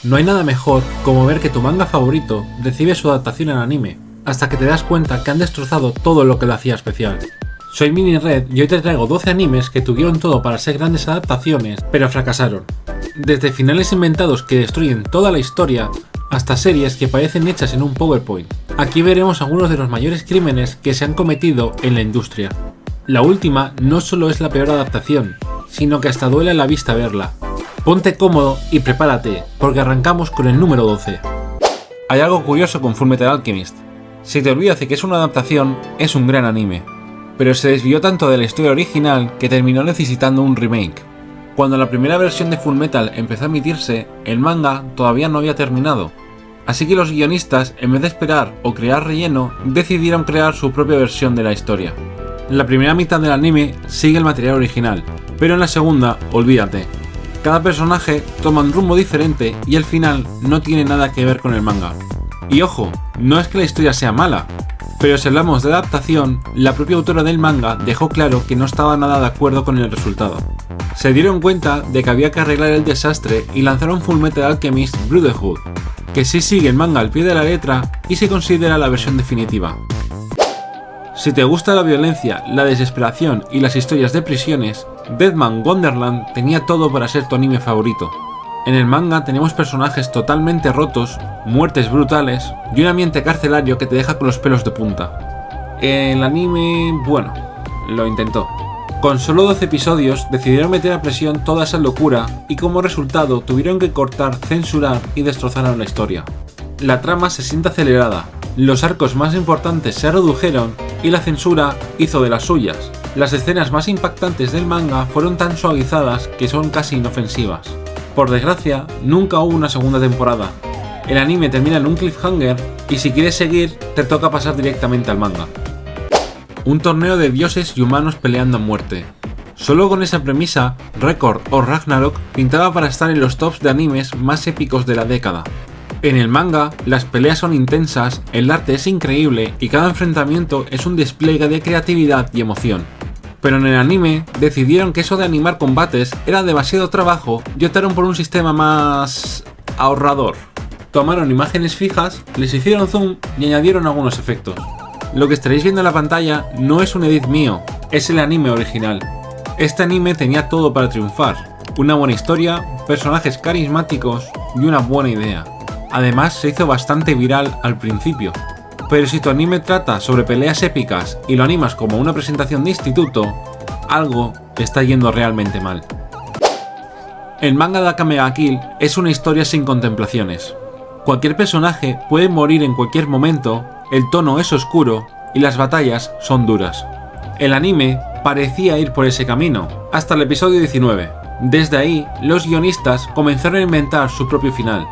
No hay nada mejor como ver que tu manga favorito recibe su adaptación en anime, hasta que te das cuenta que han destrozado todo lo que lo hacía especial. Soy Mini Red y hoy te traigo 12 animes que tuvieron todo para ser grandes adaptaciones, pero fracasaron. Desde finales inventados que destruyen toda la historia, hasta series que parecen hechas en un PowerPoint. Aquí veremos algunos de los mayores crímenes que se han cometido en la industria. La última no solo es la peor adaptación, sino que hasta duele a la vista verla. Ponte cómodo y prepárate, porque arrancamos con el número 12. Hay algo curioso con Fullmetal Alchemist. Si te olvidas de que es una adaptación, es un gran anime, pero se desvió tanto de la historia original que terminó necesitando un remake. Cuando la primera versión de Fullmetal empezó a emitirse, el manga todavía no había terminado, así que los guionistas, en vez de esperar o crear relleno, decidieron crear su propia versión de la historia. La primera mitad del anime sigue el material original, pero en la segunda, olvídate. Cada personaje toma un rumbo diferente y el final no tiene nada que ver con el manga. Y ojo, no es que la historia sea mala, pero si hablamos de adaptación, la propia autora del manga dejó claro que no estaba nada de acuerdo con el resultado. Se dieron cuenta de que había que arreglar el desastre y lanzaron Fullmetal Alchemist Brotherhood, que sí sigue el manga al pie de la letra y se considera la versión definitiva. Si te gusta la violencia, la desesperación y las historias de prisiones, Deadman Wonderland tenía todo para ser tu anime favorito. En el manga tenemos personajes totalmente rotos, muertes brutales y un ambiente carcelario que te deja con los pelos de punta. El anime, bueno, lo intentó. Con solo 12 episodios decidieron meter a presión toda esa locura y como resultado tuvieron que cortar, censurar y destrozar la historia. La trama se siente acelerada, los arcos más importantes se redujeron y la censura hizo de las suyas. Las escenas más impactantes del manga fueron tan suavizadas que son casi inofensivas. Por desgracia, nunca hubo una segunda temporada. El anime termina en un cliffhanger y si quieres seguir, te toca pasar directamente al manga. Un torneo de dioses y humanos peleando a muerte. Solo con esa premisa, Record o Ragnarok pintaba para estar en los tops de animes más épicos de la década. En el manga, las peleas son intensas, el arte es increíble y cada enfrentamiento es un despliegue de creatividad y emoción. Pero en el anime, decidieron que eso de animar combates era demasiado trabajo y optaron por un sistema más ahorrador. Tomaron imágenes fijas, les hicieron zoom y añadieron algunos efectos. Lo que estaréis viendo en la pantalla no es un edit mío, es el anime original. Este anime tenía todo para triunfar, una buena historia, personajes carismáticos y una buena idea. Además se hizo bastante viral al principio. Pero si tu anime trata sobre peleas épicas y lo animas como una presentación de instituto, algo te está yendo realmente mal. El manga de Akame ga Kill es una historia sin contemplaciones. Cualquier personaje puede morir en cualquier momento, el tono es oscuro y las batallas son duras. El anime parecía ir por ese camino, hasta el episodio 19. Desde ahí, los guionistas comenzaron a inventar su propio final.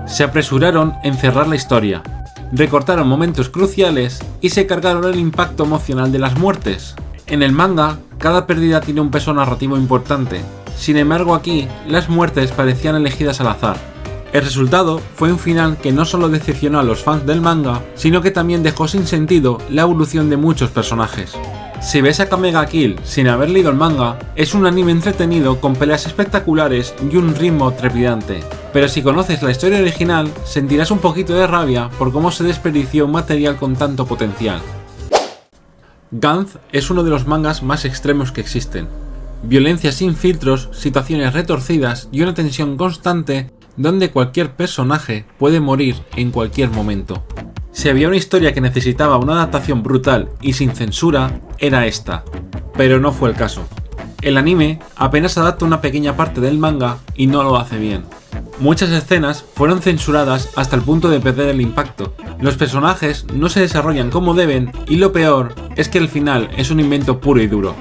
Se apresuraron en cerrar la historia, recortaron momentos cruciales y se cargaron el impacto emocional de las muertes. En el manga, cada pérdida tiene un peso narrativo importante, sin embargo aquí, las muertes parecían elegidas al azar. El resultado fue un final que no solo decepcionó a los fans del manga, sino que también dejó sin sentido la evolución de muchos personajes. Si ves Akame ga Kill sin haber leído el manga, es un anime entretenido con peleas espectaculares y un ritmo trepidante. Pero si conoces la historia original, sentirás un poquito de rabia por cómo se desperdició un material con tanto potencial. Gantz es uno de los mangas más extremos que existen. Violencia sin filtros, situaciones retorcidas y una tensión constante donde cualquier personaje puede morir en cualquier momento. Si había una historia que necesitaba una adaptación brutal y sin censura, era esta, pero no fue el caso. El anime apenas adapta una pequeña parte del manga y no lo hace bien. Muchas escenas fueron censuradas hasta el punto de perder el impacto. Los personajes no se desarrollan como deben y lo peor es que el final es un invento puro y duro.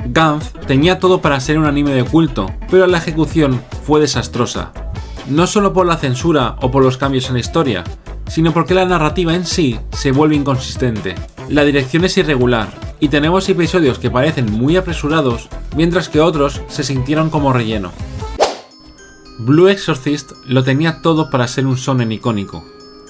Gantz tenía todo para ser un anime de culto, pero la ejecución fue desastrosa. No solo por la censura o por los cambios en la historia, sino porque la narrativa en sí se vuelve inconsistente. La dirección es irregular y tenemos episodios que parecen muy apresurados, mientras que otros se sintieron como relleno. Blue Exorcist lo tenía todo para ser un shonen icónico.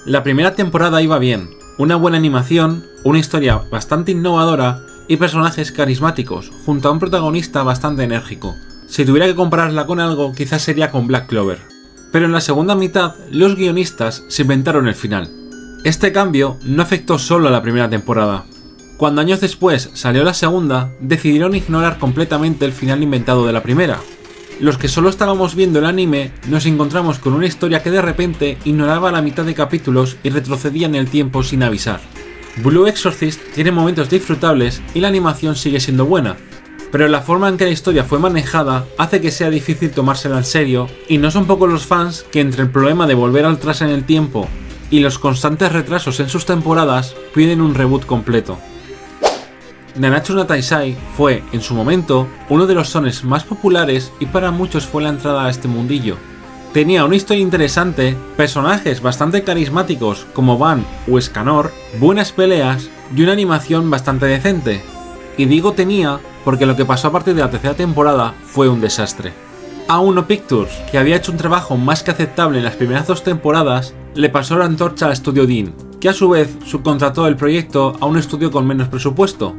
La primera temporada iba bien, una buena animación, una historia bastante innovadora y personajes carismáticos, junto a un protagonista bastante enérgico. Si tuviera que compararla con algo, quizás sería con Black Clover. Pero en la segunda mitad, los guionistas se inventaron el final. Este cambio no afectó solo a la primera temporada. Cuando años después salió la segunda, decidieron ignorar completamente el final inventado de la primera. Los que solo estábamos viendo el anime nos encontramos con una historia que de repente ignoraba la mitad de capítulos y retrocedía en el tiempo sin avisar. Blue Exorcist tiene momentos disfrutables y la animación sigue siendo buena, pero la forma en que la historia fue manejada hace que sea difícil tomársela en serio, y no son pocos los fans que entre el problema de volver atrás en el tiempo y los constantes retrasos en sus temporadas piden un reboot completo. Nanatsu no Taizai fue, en su momento, uno de los shonen más populares y para muchos fue la entrada a este mundillo. Tenía una historia interesante, personajes bastante carismáticos como Van o Escanor, buenas peleas y una animación bastante decente. Y digo tenía porque lo que pasó a partir de la tercera temporada fue un desastre. A1 Pictures, que había hecho un trabajo más que aceptable en las primeras 2 temporadas, le pasó la antorcha al estudio Dean, que a su vez subcontrató el proyecto a un estudio con menos presupuesto.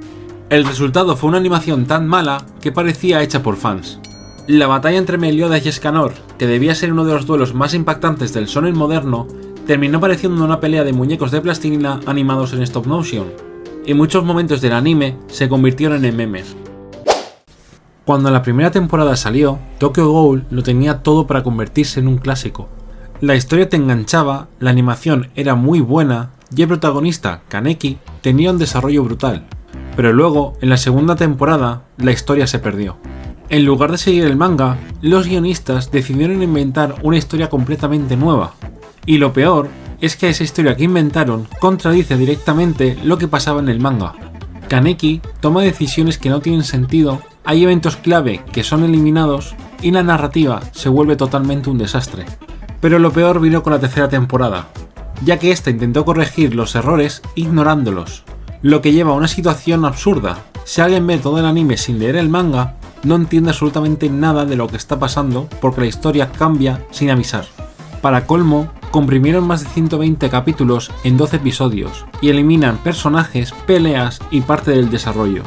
El resultado fue una animación tan mala que parecía hecha por fans. La batalla entre Meliodas y Escanor, que debía ser uno de los duelos más impactantes del shonen moderno, terminó pareciendo una pelea de muñecos de plastilina animados en stop motion, y muchos momentos del anime se convirtieron en memes. Cuando la primera temporada salió, Tokyo Ghoul lo tenía todo para convertirse en un clásico. La historia te enganchaba, la animación era muy buena y el protagonista, Kaneki, tenía un desarrollo brutal. Pero luego, en la segunda temporada, la historia se perdió. En lugar de seguir el manga, los guionistas decidieron inventar una historia completamente nueva. Y lo peor es que esa historia que inventaron contradice directamente lo que pasaba en el manga. Kaneki toma decisiones que no tienen sentido, hay eventos clave que son eliminados y la narrativa se vuelve totalmente un desastre. Pero lo peor vino con la tercera temporada, ya que esta intentó corregir los errores ignorándolos, lo que lleva a una situación absurda. Si alguien ve todo el anime sin leer el manga, no entiende absolutamente nada de lo que está pasando porque la historia cambia sin avisar. Para colmo, comprimieron más de 120 capítulos en 12 episodios y eliminan personajes, peleas y parte del desarrollo.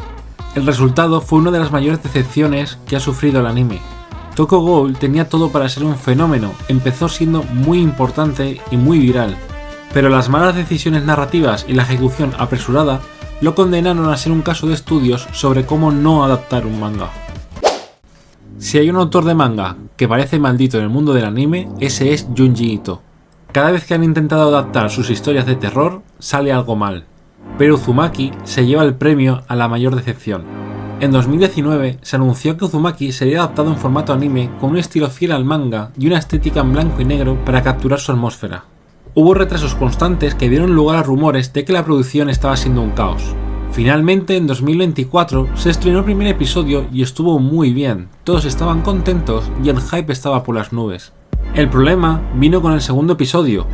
El resultado fue una de las mayores decepciones que ha sufrido el anime. Tokyo Ghoul tenía todo para ser un fenómeno, empezó siendo muy importante y muy viral, pero las malas decisiones narrativas y la ejecución apresurada lo condenaron a ser un caso de estudios sobre cómo no adaptar un manga. Si hay un autor de manga que parece maldito en el mundo del anime, ese es Junji Ito. Cada vez que han intentado adaptar sus historias de terror, sale algo mal, pero Uzumaki se lleva el premio a la mayor decepción. En 2019 se anunció que Uzumaki sería adaptado en formato anime con un estilo fiel al manga y una estética en blanco y negro para capturar su atmósfera. Hubo retrasos constantes que dieron lugar a rumores de que la producción estaba siendo un caos. Finalmente, en 2024 se estrenó el primer episodio y estuvo muy bien, todos estaban contentos y el hype estaba por las nubes. El problema vino con el segundo episodio.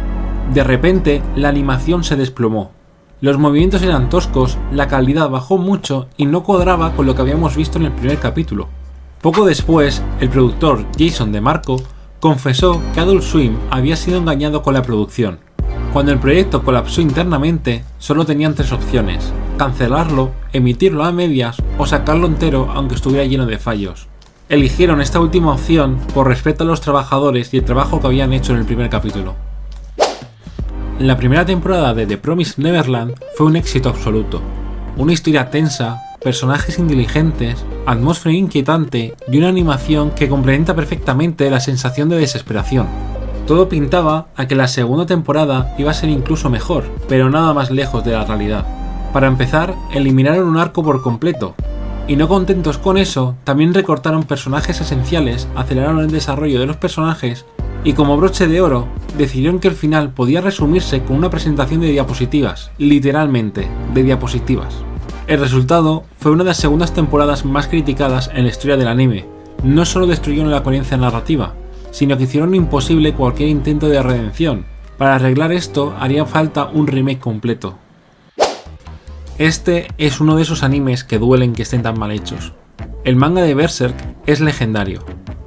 De repente, la animación se desplomó. Los movimientos eran toscos, la calidad bajó mucho y no cuadraba con lo que habíamos visto en el primer capítulo. Poco después, el productor Jason DeMarco confesó que Adult Swim había sido engañado con la producción. Cuando el proyecto colapsó internamente, solo tenían 3 opciones: cancelarlo, emitirlo a medias o sacarlo entero aunque estuviera lleno de fallos. Eligieron esta última opción por respeto a los trabajadores y el trabajo que habían hecho en el primer capítulo. La primera temporada de The Promised Neverland fue un éxito absoluto. Una historia tensa, personajes inteligentes, atmósfera inquietante y una animación que complementa perfectamente la sensación de desesperación. Todo pintaba a que la segunda temporada iba a ser incluso mejor, pero nada más lejos de la realidad. Para empezar, eliminaron un arco por completo, y no contentos con eso, también recortaron personajes esenciales, aceleraron el desarrollo de los personajes, y como broche de oro, decidieron que el final podía resumirse con una presentación de diapositivas, literalmente, de diapositivas. El resultado fue una de las segundas temporadas más criticadas en la historia del anime. No solo destruyeron la coherencia narrativa, sino que hicieron imposible cualquier intento de redención. Para arreglar esto haría falta un remake completo. Este es uno de esos animes que duelen que estén tan mal hechos. El manga de Berserk es legendario.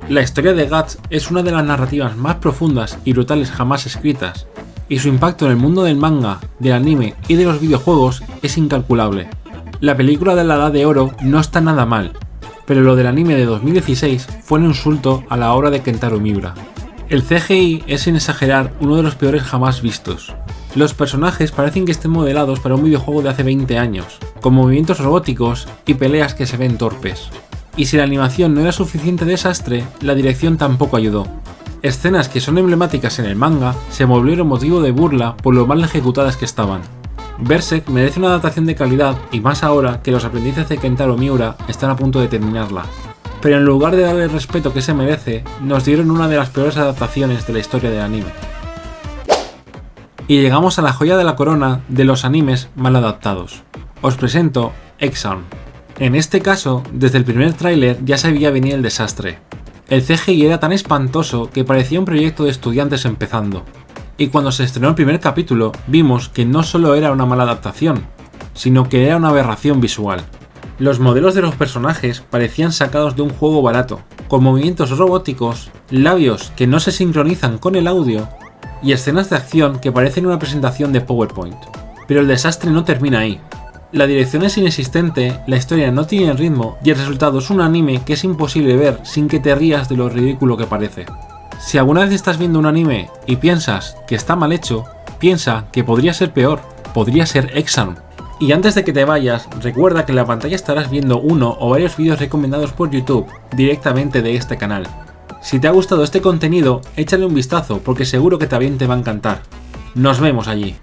La historia de Guts es una de las narrativas más profundas y brutales jamás escritas, y su impacto en el mundo del manga, del anime y de los videojuegos es incalculable. La película de la Edad de Oro no está nada mal, pero lo del anime de 2016 fue un insulto a la obra de Kentaro Miura. El CGI es, sin exagerar, uno de los peores jamás vistos. Los personajes parecen que estén modelados para un videojuego de hace 20 años, con movimientos robóticos y peleas que se ven torpes. Y si la animación no era suficiente desastre, la dirección tampoco ayudó. Escenas que son emblemáticas en el manga se volvieron motivo de burla por lo mal ejecutadas que estaban. Berserk merece una adaptación de calidad, y más ahora que los aprendices de Kentaro Miura están a punto de terminarla. Pero en lugar de darle el respeto que se merece, nos dieron una de las peores adaptaciones de la historia del anime. Y llegamos a la joya de la corona de los animes mal adaptados. Os presento Exarm. En este caso, desde el primer tráiler ya se veía venir el desastre. El CGI era tan espantoso que parecía un proyecto de estudiantes empezando. Y cuando se estrenó el primer capítulo, vimos que no solo era una mala adaptación, sino que era una aberración visual. Los modelos de los personajes parecían sacados de un juego barato, con movimientos robóticos, labios que no se sincronizan con el audio y escenas de acción que parecen una presentación de PowerPoint. Pero el desastre no termina ahí. La dirección es inexistente, la historia no tiene ritmo y el resultado es un anime que es imposible ver sin que te rías de lo ridículo que parece. Si alguna vez estás viendo un anime y piensas que está mal hecho, piensa que podría ser peor, podría ser Exarm. Y antes de que te vayas, recuerda que en la pantalla estarás viendo uno o varios vídeos recomendados por YouTube directamente de este canal. Si te ha gustado este contenido, échale un vistazo porque seguro que también te va a encantar. Nos vemos allí.